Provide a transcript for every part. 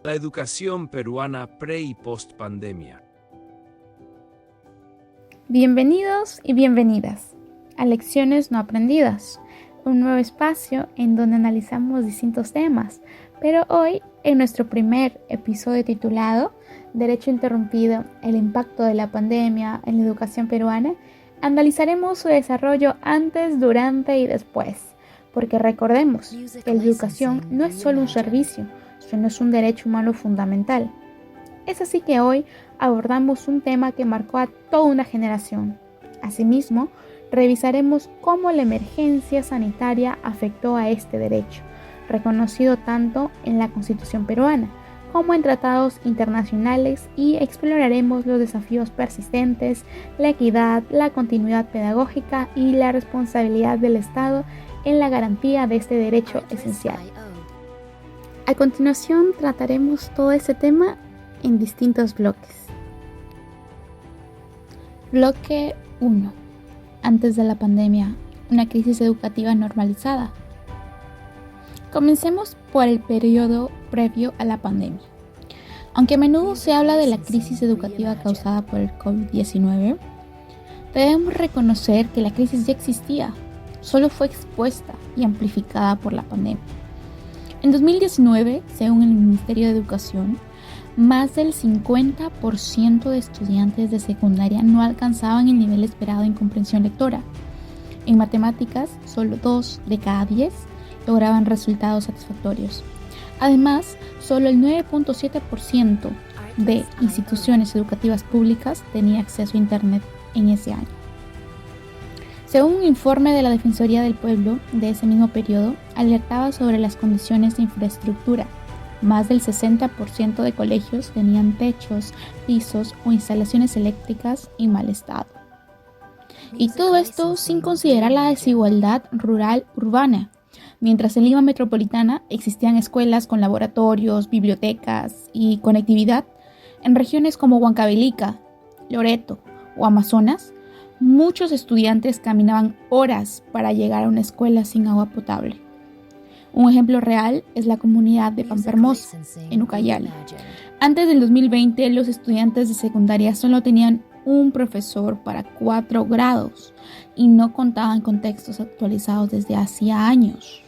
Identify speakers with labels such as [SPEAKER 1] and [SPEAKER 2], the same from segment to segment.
[SPEAKER 1] La educación peruana pre y post pandemia.
[SPEAKER 2] Bienvenidos y bienvenidas a Lecciones No Aprendidas, un nuevo espacio en donde analizamos distintos temas, pero hoy en nuestro primer episodio titulado Derecho Interrumpido, el impacto de la pandemia en la educación peruana, analizaremos su desarrollo antes, durante y después, porque recordemos que la educación no es solo un servicio, sino es un derecho humano fundamental. Es así que hoy abordamos un tema que marcó a toda una generación. Asimismo, revisaremos cómo la emergencia sanitaria afectó a este derecho, reconocido tanto en la Constitución peruana como en tratados internacionales, y exploraremos los desafíos persistentes, la equidad, la continuidad pedagógica y la responsabilidad del Estado en la garantía de este derecho esencial. A continuación trataremos todo este tema en distintos bloques. Bloque 1. Antes de la pandemia, una crisis educativa normalizada. Comencemos por el periodo previo a la pandemia. Aunque a menudo se habla de la crisis educativa causada por el COVID-19, debemos reconocer que la crisis ya existía, solo fue expuesta y amplificada por la pandemia. En 2019, según el Ministerio de Educación, más del 50% de estudiantes de secundaria no alcanzaban el nivel esperado en comprensión lectora. En matemáticas, solo 2 de cada 10 lograban resultados satisfactorios. Además, solo el 9.7% de instituciones educativas públicas tenía acceso a Internet en ese año. Según un informe de la Defensoría del Pueblo de ese mismo periodo, alertaba sobre las condiciones de infraestructura. Más del 60% de colegios tenían techos, pisos o instalaciones eléctricas en mal estado. Y todo esto sin considerar la desigualdad rural-urbana. Mientras en Lima metropolitana existían escuelas con laboratorios, bibliotecas y conectividad, en regiones como Huancavelica, Loreto o Amazonas, muchos estudiantes caminaban horas para llegar a una escuela sin agua potable. Un ejemplo real es la comunidad de Pampa Hermosa, en Ucayali. Antes del 2020, los estudiantes de secundaria solo tenían un profesor para 4 grados y no contaban con textos actualizados desde hacía años.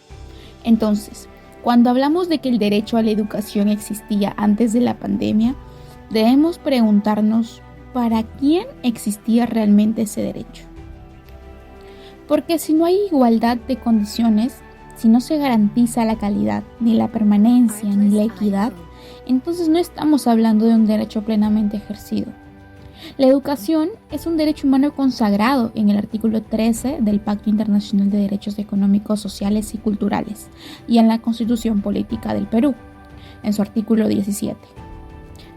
[SPEAKER 2] Entonces, cuando hablamos de que el derecho a la educación existía antes de la pandemia, debemos preguntarnos ¿para quién existía realmente ese derecho? Porque si no hay igualdad de condiciones, si no se garantiza la calidad, ni la permanencia, ni la equidad, entonces no estamos hablando de un derecho plenamente ejercido. La educación es un derecho humano consagrado en el artículo 13 del Pacto Internacional de Derechos Económicos, Sociales y Culturales y en la Constitución Política del Perú, en su artículo 17.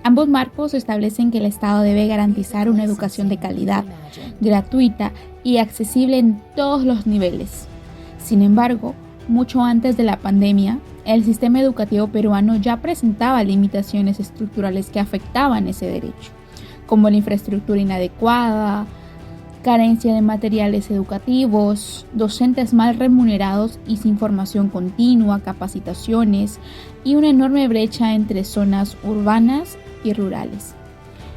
[SPEAKER 2] Ambos marcos establecen que el Estado debe garantizar una educación de calidad, gratuita y accesible en todos los niveles. Sin embargo, mucho antes de la pandemia, el sistema educativo peruano ya presentaba limitaciones estructurales que afectaban ese derecho, como la infraestructura inadecuada, carencia de materiales educativos, docentes mal remunerados y sin formación continua, capacitaciones y una enorme brecha entre zonas urbanas y rurales.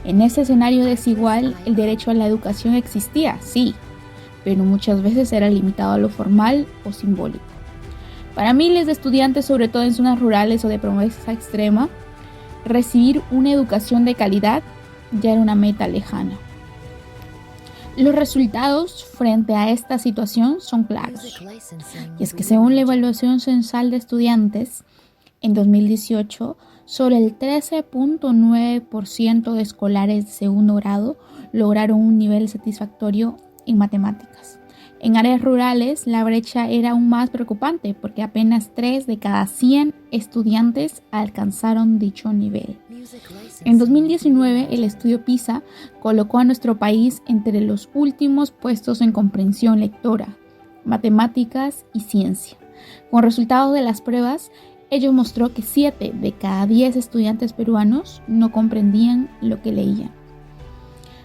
[SPEAKER 2] En ese escenario desigual, el derecho a la educación existía, sí, pero muchas veces era limitado a lo formal o simbólico. Para miles de estudiantes, sobre todo en zonas rurales o de pobreza extrema, recibir una educación de calidad ya era una meta lejana. Los resultados frente a esta situación son claros. Y es que según la evaluación censal de estudiantes, en 2018, solo el 13.9% de escolares de segundo grado lograron un nivel satisfactorio en matemáticas. En áreas rurales, la brecha era aún más preocupante porque apenas 3 de cada 100 estudiantes alcanzaron dicho nivel. En 2019, el estudio PISA colocó a nuestro país entre los últimos puestos en comprensión lectora, matemáticas y ciencia. Con resultados de las pruebas, ello mostró que 7 de cada 10 estudiantes peruanos no comprendían lo que leían.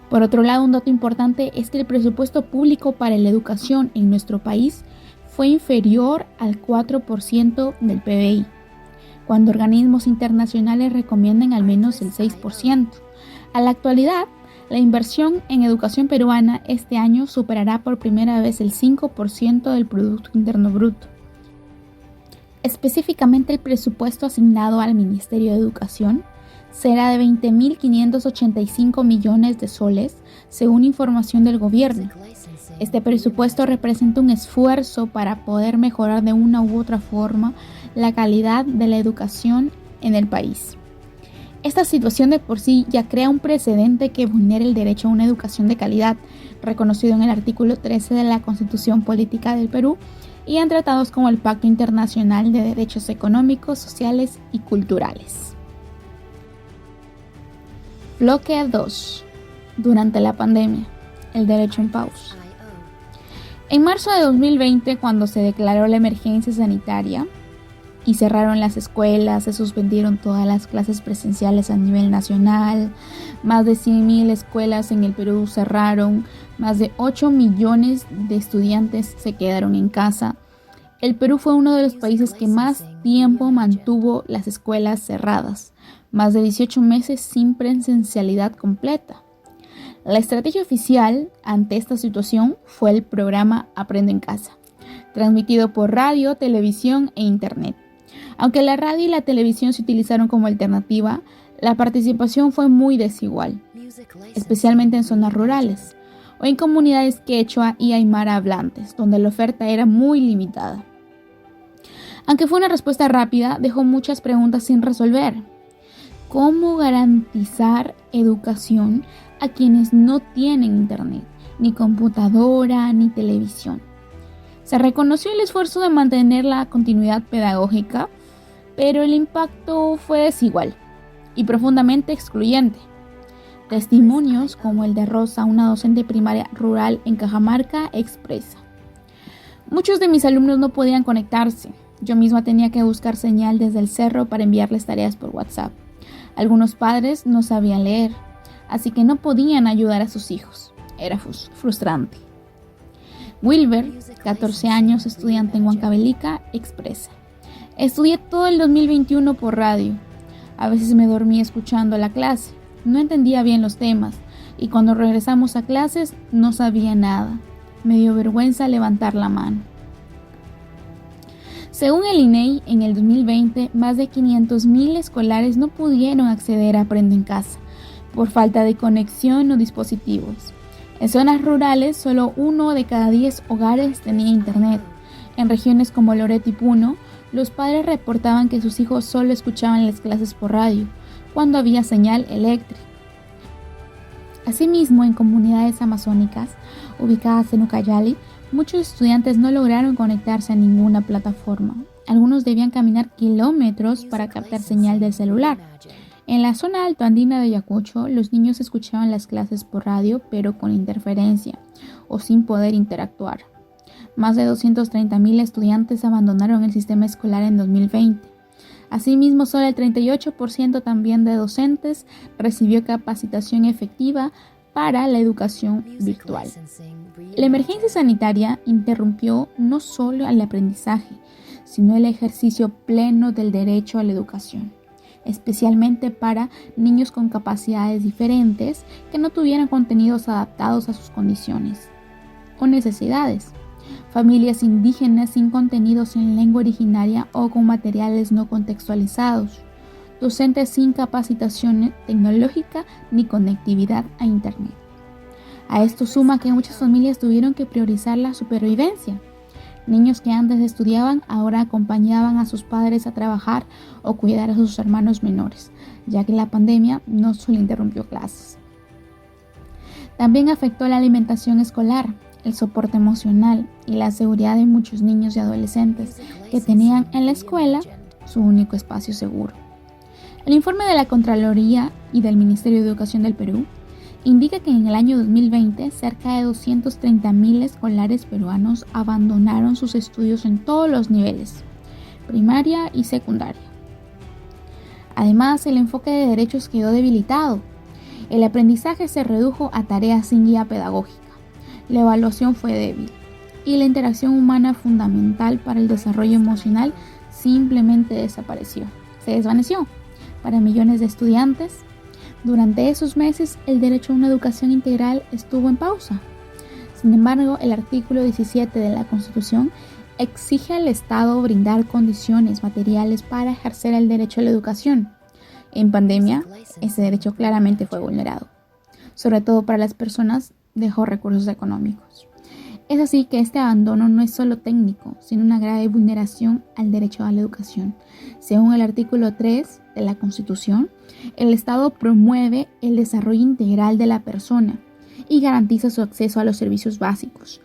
[SPEAKER 2] Por otro lado, un dato importante es que el presupuesto público para la educación en nuestro país fue inferior al 4% del PBI, cuando organismos internacionales recomiendan al menos el 6%. A la actualidad, la inversión en educación peruana este año superará por primera vez el 5% del Producto Interno Bruto. Específicamente, el presupuesto asignado al Ministerio de Educación será de 20.585 millones de soles, según información del gobierno. Este presupuesto representa un esfuerzo para poder mejorar de una u otra forma la calidad de la educación en el país. Esta situación de por sí ya crea un precedente que vulnera el derecho a una educación de calidad, reconocido en el artículo 13 de la Constitución Política del Perú y en tratados como el Pacto Internacional de Derechos Económicos, Sociales y Culturales. Bloque 2. Durante la pandemia, el derecho en pausa. En marzo de 2020, cuando se declaró la emergencia sanitaria y cerraron las escuelas, se suspendieron todas las clases presenciales a nivel nacional, más de 100.000 escuelas en el Perú cerraron, más de 8 millones de estudiantes se quedaron en casa. El Perú fue uno de los países que más tiempo mantuvo las escuelas cerradas, más de 18 meses sin presencialidad completa. La estrategia oficial ante esta situación fue el programa Aprendo en Casa, transmitido por radio, televisión e internet. Aunque la radio y la televisión se utilizaron como alternativa, la participación fue muy desigual, especialmente en zonas rurales o en comunidades quechua y aymara hablantes, donde la oferta era muy limitada. Aunque fue una respuesta rápida, dejó muchas preguntas sin resolver. ¿Cómo garantizar educación a quienes no tienen internet, ni computadora, ni televisión? Se reconoció el esfuerzo de mantener la continuidad pedagógica, pero el impacto fue desigual y profundamente excluyente. Testimonios como el de Rosa, una docente primaria rural en Cajamarca, expresa: muchos de mis alumnos no podían conectarse. Yo misma tenía que buscar señal desde el cerro para enviarles tareas por WhatsApp. Algunos padres no sabían leer, así que no podían ayudar a sus hijos. Era frustrante. Wilber, 14 años, estudiante en Huancavelica, expresa: estudié todo el 2021 por radio. A veces me dormí escuchando la clase. No entendía bien los temas y cuando regresamos a clases no sabía nada. Me dio vergüenza levantar la mano. Según el INEI, en el 2020, más de 500.000 escolares no pudieron acceder a Aprendo en Casa por falta de conexión o dispositivos. En zonas rurales, solo 1 de cada 10 hogares tenía internet. En regiones como Loreto y Puno, los padres reportaban que sus hijos solo escuchaban las clases por radio, cuando había señal eléctrica. Asimismo, en comunidades amazónicas ubicadas en Ucayali, muchos estudiantes no lograron conectarse a ninguna plataforma. Algunos debían caminar kilómetros para captar señal del celular. En la zona altoandina de Ayacucho, los niños escuchaban las clases por radio, pero con interferencia o sin poder interactuar. Más de 230.000 estudiantes abandonaron el sistema escolar en 2020. Asimismo, solo el 38% también de docentes recibió capacitación efectiva para la educación virtual. La emergencia sanitaria interrumpió no solo el aprendizaje, sino el ejercicio pleno del derecho a la educación, especialmente para niños con capacidades diferentes que no tuvieran contenidos adaptados a sus condiciones o necesidades, familias indígenas sin contenidos en lengua originaria o con materiales no contextualizados, docentes sin capacitación tecnológica ni conectividad a Internet. A esto suma que muchas familias tuvieron que priorizar la supervivencia. Niños que antes estudiaban ahora acompañaban a sus padres a trabajar o cuidar a sus hermanos menores, ya que la pandemia no solo interrumpió clases. También afectó la alimentación escolar, el soporte emocional y la seguridad de muchos niños y adolescentes que tenían en la escuela su único espacio seguro. El informe de la Contraloría y del Ministerio de Educación del Perú indica que en el año 2020 cerca de 230.000 escolares peruanos abandonaron sus estudios en todos los niveles, primaria y secundaria. Además, el enfoque de derechos quedó debilitado. El aprendizaje se redujo a tareas sin guía pedagógica. La evaluación fue débil y la interacción humana fundamental para el desarrollo emocional simplemente desapareció. se desvaneció para millones de estudiantes. Durante esos meses, el derecho a una educación integral estuvo en pausa. Sin embargo, el artículo 17 de la Constitución exige al Estado brindar condiciones materiales para ejercer el derecho a la educación. En pandemia, ese derecho claramente fue vulnerado, sobre todo para las personas de bajos recursos económicos. Es así que este abandono no es solo técnico, sino una grave vulneración al derecho a la educación. Según el artículo 3 de la Constitución, el Estado promueve el desarrollo integral de la persona y garantiza su acceso a los servicios básicos.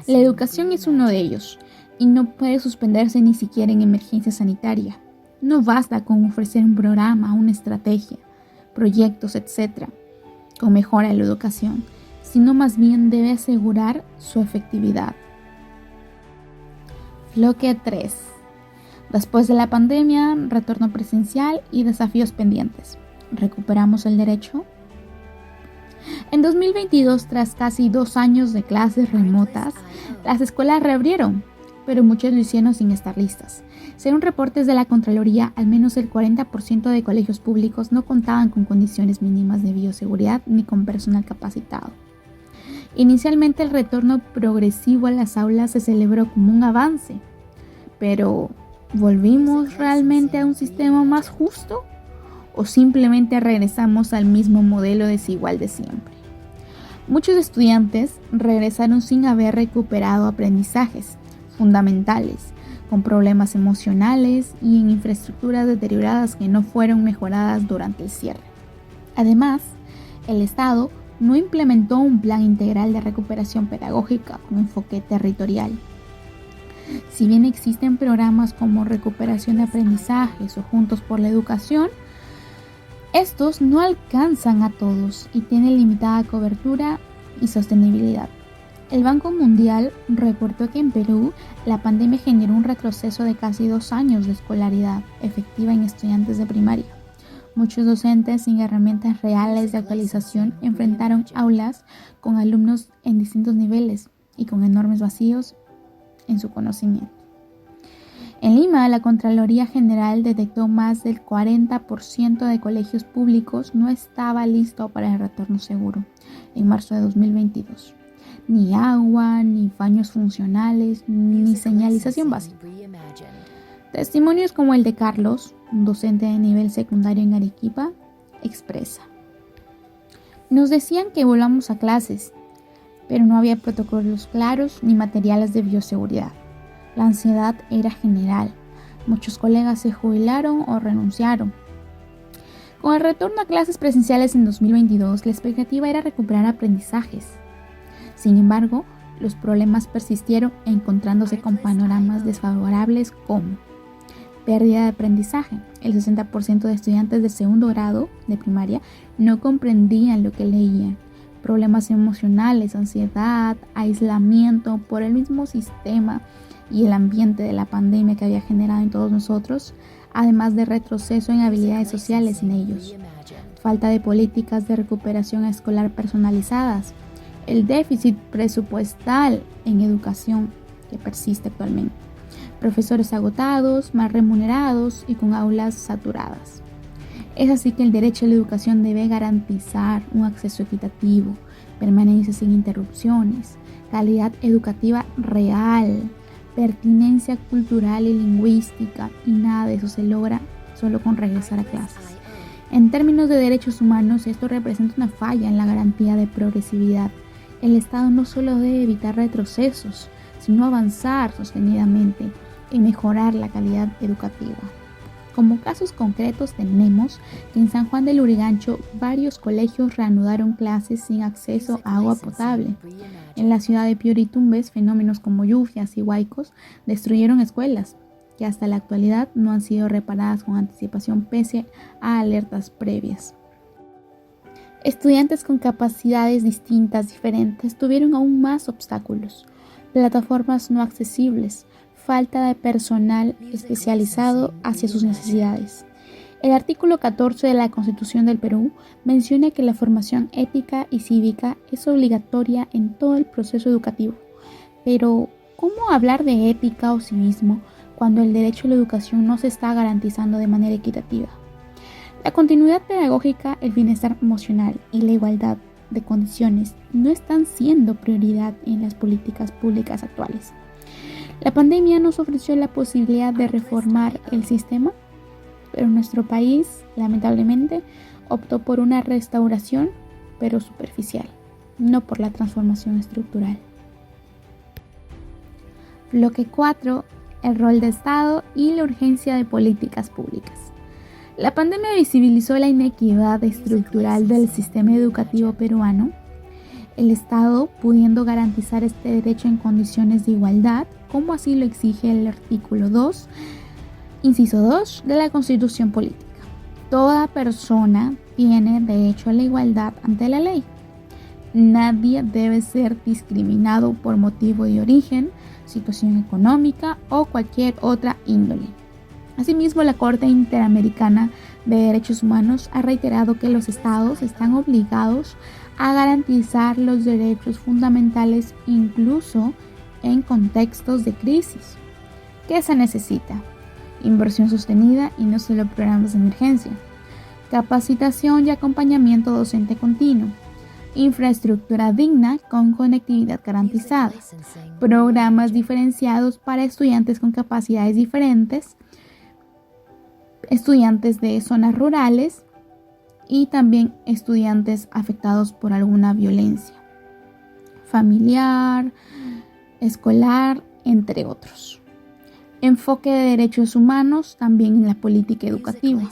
[SPEAKER 2] La educación es uno de ellos y no puede suspenderse ni siquiera en emergencia sanitaria. No basta con ofrecer un programa, una estrategia, proyectos, etc., con mejora en la educación, sino más bien debe asegurar su efectividad. Bloque 3. Después de la pandemia, retorno presencial y desafíos pendientes. ¿Recuperamos el derecho? En 2022, tras casi 2 años de clases remotas, las escuelas reabrieron, pero muchos lo hicieron sin estar listas. Según reportes de la Contraloría, al menos el 40% de colegios públicos no contaban con condiciones mínimas de bioseguridad ni con personal capacitado. Inicialmente, el retorno progresivo a las aulas se celebró como un avance, pero ¿volvimos realmente a un sistema más justo? ¿O simplemente regresamos al mismo modelo desigual de siempre? Muchos estudiantes regresaron sin haber recuperado aprendizajes fundamentales, con problemas emocionales y en infraestructuras deterioradas que no fueron mejoradas durante el cierre. Además, el Estado no implementó un plan integral de recuperación pedagógica con enfoque territorial. Si bien existen programas como recuperación de aprendizajes o Juntos por la Educación, estos no alcanzan a todos y tienen limitada cobertura y sostenibilidad. El Banco Mundial reportó que en Perú la pandemia generó un retroceso de casi 2 años de escolaridad efectiva en estudiantes de primaria. Muchos docentes sin herramientas reales de actualización enfrentaron aulas con alumnos en distintos niveles y con enormes vacíos en su conocimiento. En Lima, la Contraloría General detectó más del 40% de colegios públicos no estaba listo para el retorno seguro en marzo de 2022. Ni agua, ni baños funcionales, ni señalización básica. Testimonios como el de Carlos, un docente de nivel secundario en Arequipa, expresa: nos decían que volvamos a clases, pero no había protocolos claros ni materiales de bioseguridad. La ansiedad era general. Muchos colegas se jubilaron o renunciaron. Con el retorno a clases presenciales en 2022, la expectativa era recuperar aprendizajes. Sin embargo, los problemas persistieron encontrándose con panoramas desfavorables como pérdida de aprendizaje. El 60% de estudiantes de segundo grado de primaria no comprendían lo que leían. Problemas emocionales, ansiedad, aislamiento por el mismo sistema y el ambiente de la pandemia que había generado en todos nosotros, además de retroceso en habilidades sociales en ellos. Falta de políticas de recuperación escolar personalizadas. El déficit presupuestal en educación que persiste actualmente. Profesores agotados, mal remunerados y con aulas saturadas. Es así que el derecho a la educación debe garantizar un acceso equitativo, permanencia sin interrupciones, calidad educativa real, pertinencia cultural y lingüística, y nada de eso se logra solo con regresar a clases. En términos de derechos humanos, esto representa una falla en la garantía de progresividad. El Estado no solo debe evitar retrocesos, sino avanzar sostenidamente y mejorar la calidad educativa. Como casos concretos tenemos que en San Juan del Lurigancho varios colegios reanudaron clases sin acceso a agua potable. En la ciudad de Piura y Tumbes, fenómenos como lluvias y huaicos destruyeron escuelas que hasta la actualidad no han sido reparadas con anticipación pese a alertas previas. Estudiantes con capacidades distintas, diferentes, tuvieron aún más obstáculos, plataformas no accesibles, falta de personal especializado hacia sus necesidades. El artículo 14 de la Constitución del Perú menciona que la formación ética y cívica es obligatoria en todo el proceso educativo. Pero, ¿cómo hablar de ética o civismo cuando el derecho a la educación no se está garantizando de manera equitativa. La continuidad pedagógica, el bienestar emocional y la igualdad de condiciones no están siendo prioridad en las políticas públicas actuales. La pandemia nos ofreció la posibilidad de reformar el sistema, pero nuestro país, lamentablemente, optó por una restauración, pero superficial, no por la transformación estructural. Bloque 4. El rol de Estado y la urgencia de políticas públicas. La pandemia visibilizó la inequidad estructural del sistema educativo peruano. El Estado, pudiendo garantizar este derecho en condiciones de igualdad, como así lo exige el artículo 2, inciso 2 de la Constitución Política. Toda persona tiene derecho a la igualdad ante la ley. Nadie debe ser discriminado por motivo de origen, situación económica o cualquier otra índole. Asimismo, la Corte Interamericana de Derechos Humanos ha reiterado que los estados están obligados a garantizar los derechos fundamentales incluso en contextos de crisis. ¿Qué se necesita? Inversión sostenida y no solo programas de emergencia. Capacitación y acompañamiento docente continuo. Infraestructura digna con conectividad garantizada. Programas diferenciados para estudiantes con capacidades diferentes, estudiantes de zonas rurales y también estudiantes afectados por alguna violencia familiar, escolar, entre otros. Enfoque de derechos humanos también en la política educativa.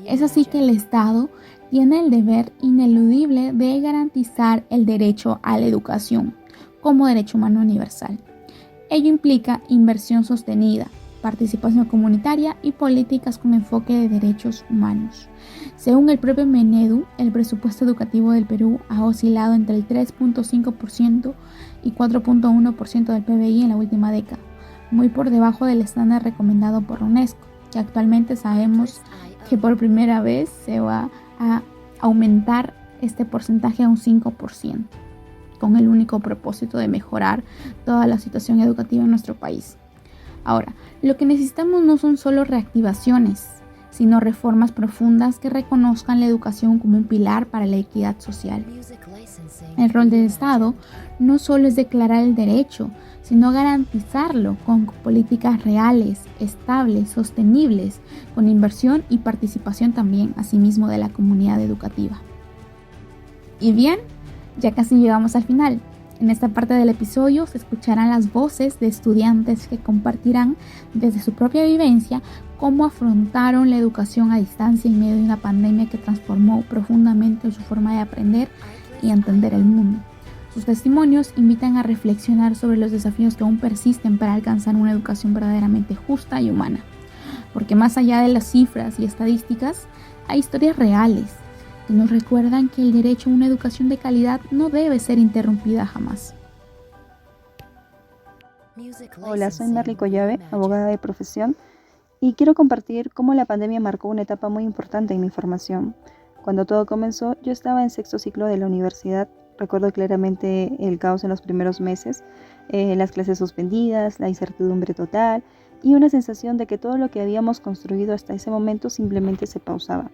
[SPEAKER 2] Es así que el Estado tiene el deber ineludible de garantizar el derecho a la educación como derecho humano universal. Ello implica inversión sostenida, participación comunitaria y políticas con enfoque de derechos humanos. Según el propio Menedu, el presupuesto educativo del Perú ha oscilado entre el 3.5% y 4.1% del PBI en la última década, muy por debajo del estándar recomendado por la UNESCO, que actualmente sabemos que por primera vez se va a aumentar este porcentaje a un 5%, con el único propósito de mejorar toda la situación educativa en nuestro país. Ahora, lo que necesitamos no son solo reactivaciones, sino reformas profundas que reconozcan la educación como un pilar para la equidad social. El rol del Estado no solo es declarar el derecho, sino garantizarlo con políticas reales, estables, sostenibles, con inversión y participación también, asimismo, de la comunidad educativa. Y bien, ya casi llegamos al final. En esta parte del episodio se escucharán las voces de estudiantes que compartirán desde su propia vivencia cómo afrontaron la educación a distancia en medio de una pandemia que transformó profundamente su forma de aprender y entender el mundo. Sus testimonios invitan a reflexionar sobre los desafíos que aún persisten para alcanzar una educación verdaderamente justa y humana. Porque más allá de las cifras y estadísticas, hay historias reales que nos recuerdan que el derecho a una educación de calidad no debe ser interrumpida jamás.
[SPEAKER 3] Hola, soy Marly Collave, abogada de profesión, y quiero compartir cómo la pandemia marcó una etapa muy importante en mi formación. Cuando todo comenzó, yo estaba en sexto ciclo de la universidad. Recuerdo claramente el caos en los primeros meses, las clases suspendidas, la incertidumbre total y una sensación de que todo lo que habíamos construido hasta ese momento simplemente se pausaba.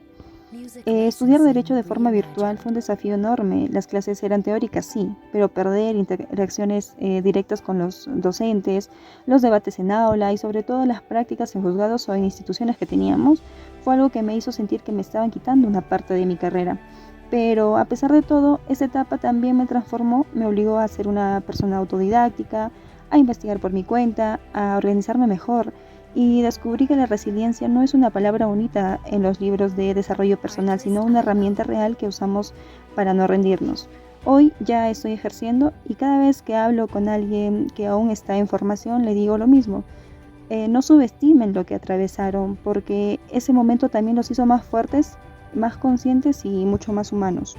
[SPEAKER 3] Estudiar Derecho de forma virtual fue un desafío enorme. Las clases eran teóricas, sí, pero perder interacciones directas con los docentes, los debates en aula y sobre todo las prácticas en juzgados o en instituciones que teníamos fue algo que me hizo sentir que me estaban quitando una parte de mi carrera. Pero a pesar de todo, esta etapa también me transformó, me obligó a ser una persona autodidáctica, a investigar por mi cuenta, a organizarme mejor. Y descubrí que la resiliencia no es una palabra bonita en los libros de desarrollo personal, sino una herramienta real que usamos para no rendirnos. Hoy ya estoy ejerciendo y cada vez que hablo con alguien que aún está en formación le digo lo mismo. No subestimen lo que atravesaron, porque ese momento también los hizo más fuertes, más conscientes y mucho más humanos.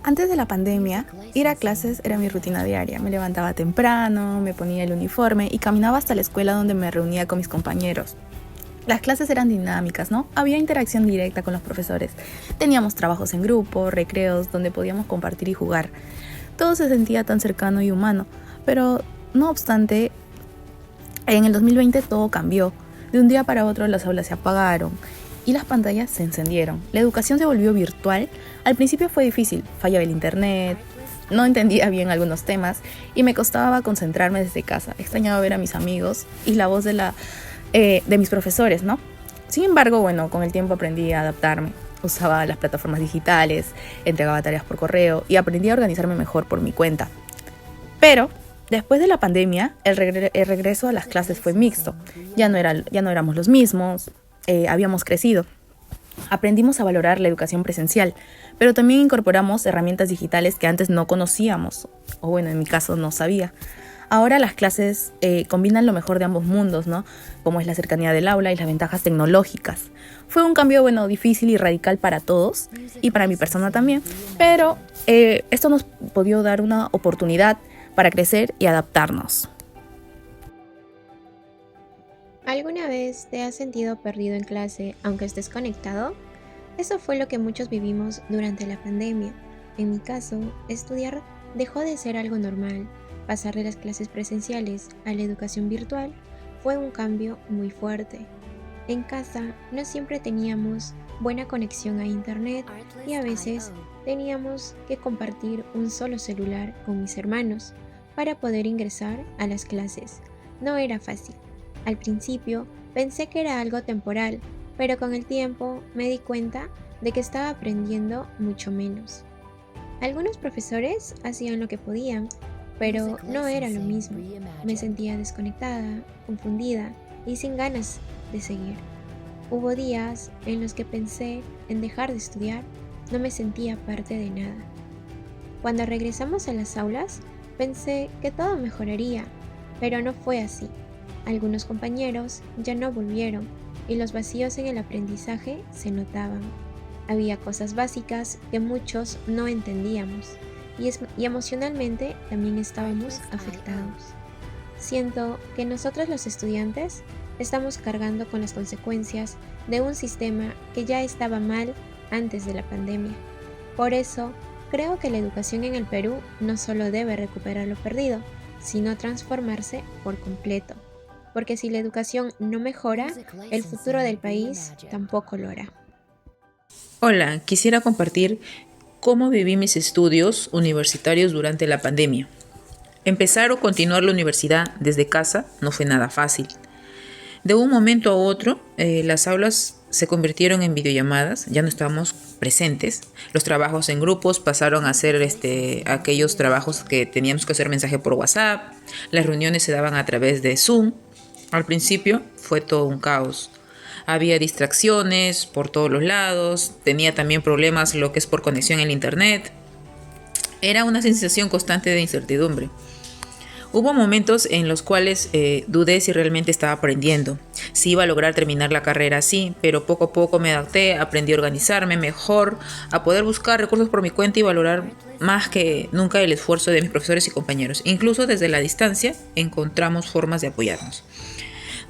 [SPEAKER 4] Antes de la pandemia, ir a clases era mi rutina diaria. Me levantaba temprano, me ponía el uniforme y caminaba hasta la escuela donde me reunía con mis compañeros. Las clases eran dinámicas, ¿no? Había interacción directa con los profesores. Teníamos trabajos en grupo, recreos, donde podíamos compartir y jugar. Todo se sentía tan cercano y humano, pero no obstante, En el 2020 todo cambió. De un día para otro las aulas se apagaron y las pantallas se encendieron. La educación se volvió virtual. Al principio fue difícil, fallaba el internet, no entendía bien algunos temas y me costaba concentrarme desde casa. Extrañaba ver a mis amigos y la voz de mis profesores, ¿no? Sin embargo, bueno, con el tiempo aprendí a adaptarme. Usaba las plataformas digitales, entregaba tareas por correo y aprendí a organizarme mejor por mi cuenta. Pero después de la pandemia, el regreso a las clases fue mixto. Ya no éramos los mismos, habíamos crecido. Aprendimos a valorar la educación presencial, pero también incorporamos herramientas digitales que antes no conocíamos, o bueno, en mi caso no sabía. Ahora las clases combinan lo mejor de ambos mundos, ¿no? Como es la cercanía del aula y las ventajas tecnológicas. Fue un cambio, bueno, difícil y radical para todos y para mi persona también, pero esto nos pudo dar una oportunidad para crecer y adaptarnos.
[SPEAKER 5] ¿Alguna vez te has sentido perdido en clase aunque estés conectado? Eso fue lo que muchos vivimos durante la pandemia. En mi caso, estudiar dejó de ser algo normal. Pasar de las clases presenciales a la educación virtual fue un cambio muy fuerte. En casa no siempre teníamos buena conexión a internet y a veces teníamos que compartir un solo celular con mis hermanos para poder ingresar a las clases. No era fácil. Al principio pensé que era algo temporal, pero con el tiempo me di cuenta de que estaba aprendiendo mucho menos. Algunos profesores hacían lo que podían, pero no era lo mismo. Me sentía desconectada, confundida y sin ganas de seguir. Hubo días en los que pensé en dejar de estudiar, no me sentía parte de nada. Cuando regresamos a las aulas, pensé que todo mejoraría, pero no fue así. Algunos compañeros ya no volvieron y los vacíos en el aprendizaje se notaban. Había cosas básicas que muchos no entendíamos y emocionalmente también estábamos afectados. Siento que nosotros los estudiantes estamos cargando con las consecuencias de un sistema que ya estaba mal antes de la pandemia. Por eso, creo que la educación en el Perú no solo debe recuperar lo perdido, sino transformarse por completo. Porque si la educación no mejora, el futuro del país tampoco lo hará.
[SPEAKER 6] Hola, quisiera compartir cómo viví mis estudios universitarios durante la pandemia. Empezar o continuar la universidad desde casa no fue nada fácil. De un momento a otro, las aulas se convirtieron en videollamadas, ya no estábamos presentes. Los trabajos en grupos pasaron a ser aquellos trabajos que teníamos que hacer mensaje por WhatsApp. Las reuniones se daban a través de Zoom. Al principio fue todo un caos. Había distracciones por todos los lados, tenía también problemas lo que es por conexión en internet. Era una sensación constante de incertidumbre. Hubo momentos en los cuales dudé si realmente estaba aprendiendo, si iba a lograr terminar la carrera así, pero poco a poco me adapté, aprendí a organizarme mejor, a poder buscar recursos por mi cuenta y valorar más que nunca el esfuerzo de mis profesores y compañeros. Incluso desde la distancia encontramos formas de apoyarnos.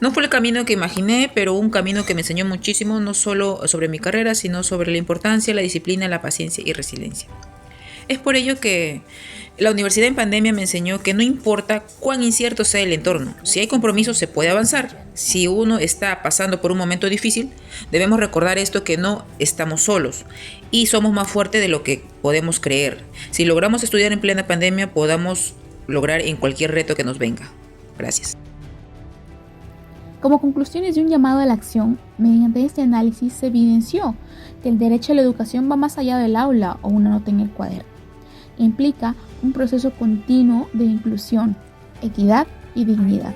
[SPEAKER 6] No fue el camino que imaginé, pero un camino que me enseñó muchísimo, no solo sobre mi carrera, sino sobre la importancia, la disciplina, la paciencia y resiliencia. Es por ello que la universidad en pandemia me enseñó que no importa cuán incierto sea el entorno, si hay compromiso se puede avanzar. Si uno está pasando por un momento difícil, debemos recordar esto, que no estamos solos y somos más fuertes de lo que podemos creer. Si logramos estudiar en plena pandemia, podamos lograr en cualquier reto que nos venga. Gracias.
[SPEAKER 2] Como conclusiones de un llamado a la acción, mediante este análisis se evidenció que el derecho a la educación va más allá del aula o una nota en el cuaderno. Implica un proceso continuo de inclusión, equidad y dignidad.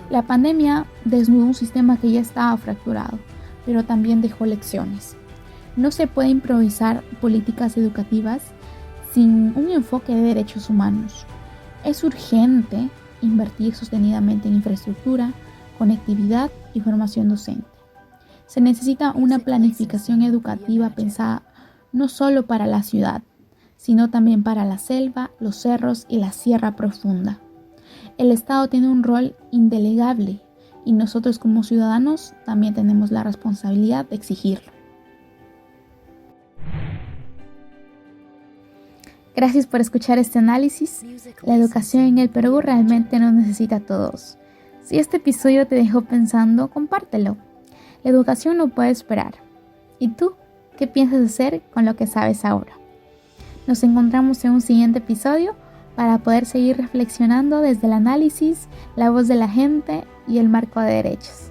[SPEAKER 2] La pandemia desnudó un sistema que ya estaba fracturado, pero también dejó lecciones. No se puede improvisar políticas educativas sin un enfoque de derechos humanos. Es urgente invertir sostenidamente en infraestructura, conectividad y formación docente. Se necesita una planificación educativa pensada no solo para la ciudad, sino también para la selva, los cerros y la sierra profunda. El Estado tiene un rol indelegable y nosotros como ciudadanos también tenemos la responsabilidad de exigirlo. Gracias por escuchar este análisis. La educación en el Perú realmente no necesita a todos, Si este episodio te dejó pensando, compártelo. La educación no puede esperar. ¿Y tú? ¿Qué piensas hacer con lo que sabes ahora? Nos encontramos en un siguiente episodio para poder seguir reflexionando desde el análisis, la voz de la gente y el marco de derechos.